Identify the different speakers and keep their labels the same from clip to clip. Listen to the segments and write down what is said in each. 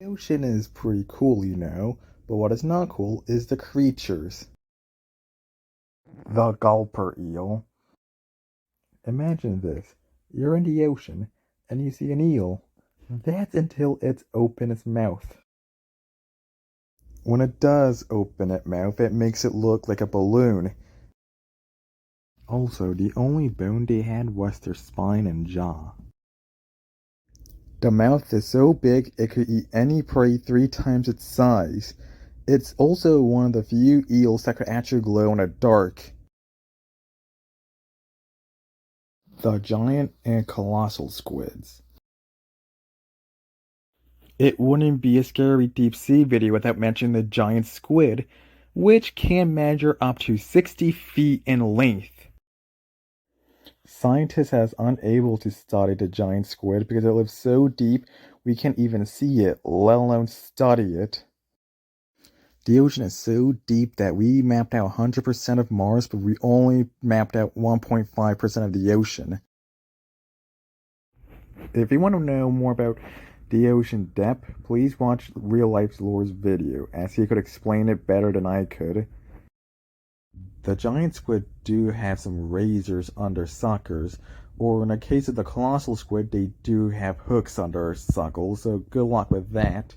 Speaker 1: The ocean is pretty cool, but what is not cool is the creatures. The gulper eel. Imagine this. You're in the ocean and you see an eel. That's until it's open its mouth. When it does open its mouth, it makes it look like a balloon. Also, the only bone they had was their spine and jaw. The mouth is so big it could eat any prey 3 times its size. It's also one of the few eels that could actually glow in the dark. The giant and colossal squids. It wouldn't be a scary deep sea video without mentioning the giant squid, which can measure up to 60 feet in length. Scientists have unable to study the giant squid because it lives so deep we can't even see it, let alone study it. The ocean is so deep that we mapped out 100% of Mars, but we only mapped out 1.5% of the ocean. If you want to know more about the ocean depth, please watch Real Life Lore's video, as he could explain it better than I could. The giant squid do have some razors on their suckers, or in the case of the colossal squid, they do have hooks on their suckles, so good luck with that.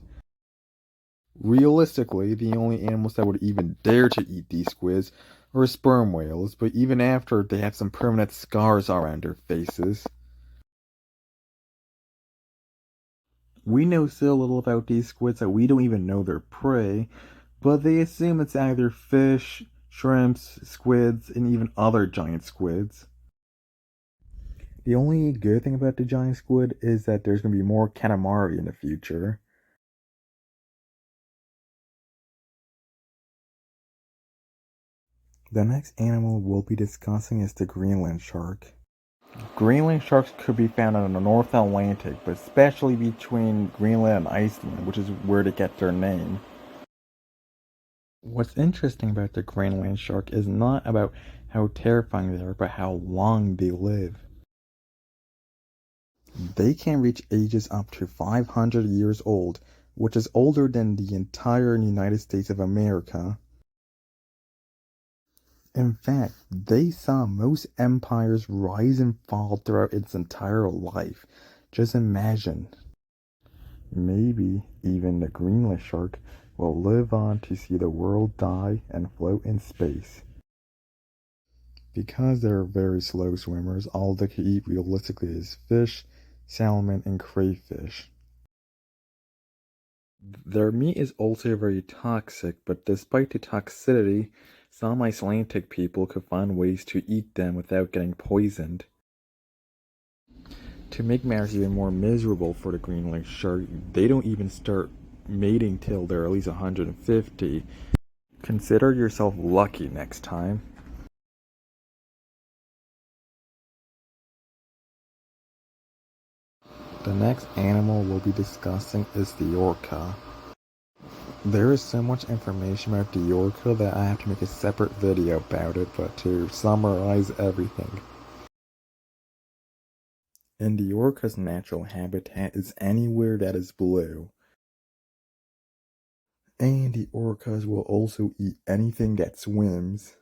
Speaker 1: Realistically, the only animals that would even dare to eat these squids are sperm whales, but even after, they have some permanent scars around their faces. We know so little about these squids that we don't even know their prey, but they assume it's either fish, shrimps, squids, and even other giant squids. The only good thing about the giant squid is that there's going to be more calamari in the future. The next animal we'll be discussing is the Greenland shark. Greenland sharks could be found in the North Atlantic, but especially between Greenland and Iceland, which is where they get their name. What's interesting about the Greenland shark is not about how terrifying they are, but how long they live. They can reach ages up to 500 years old, which is older than the entire United States of America. In fact, they saw most empires rise and fall throughout its entire life. Just imagine. Maybe even the Greenland shark will live on to see the world die and float in space. Because they're very slow swimmers, all they can eat realistically is fish, salmon, and crayfish. Their meat is also very toxic, but despite the toxicity, some Icelandic people could find ways to eat them without getting poisoned. To make matters even more miserable for the Greenland shark, they don't even start mating till they're at least 150. Consider yourself lucky next time. The next animal we'll be discussing is the orca. There is so much information about the orca that I have to make a separate video about it, but to summarize everything. And the orca's natural habitat is anywhere that is blue. And the orcas will also eat anything that swims.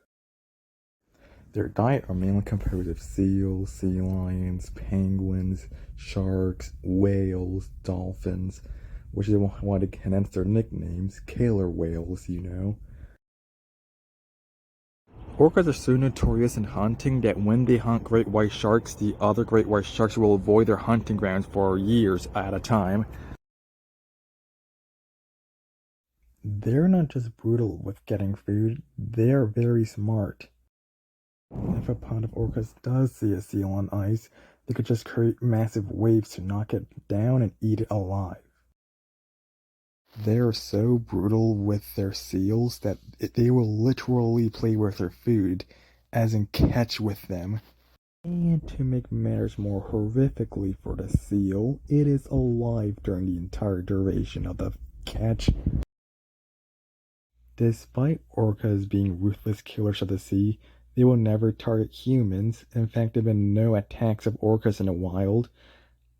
Speaker 1: Their diet are mainly composed of seals, sea lions, penguins, sharks, whales, dolphins, which is why they hence their nicknames, killer whales, Orcas are so notorious in hunting that when they hunt great white sharks, the other great white sharks will avoid their hunting grounds for years at a time. They're not just brutal with getting food, they're very smart. If a pod of orcas does see a seal on ice, they could just create massive waves to knock it down and eat it alive. They're so brutal with their seals that they will literally play with their food, as in catch with them. And to make matters more horrifically for the seal, it is alive during the entire duration of the catch. Despite orcas being ruthless killers of the sea, they will never target humans. In fact, there have been no attacks of orcas in the wild.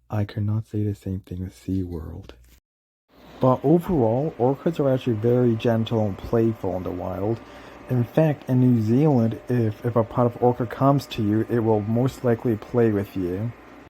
Speaker 1: I could not say the same thing with SeaWorld. But overall, orcas are actually very gentle and playful in the wild. In fact, in New Zealand, if a pot of orca comes to you, it will most likely play with you.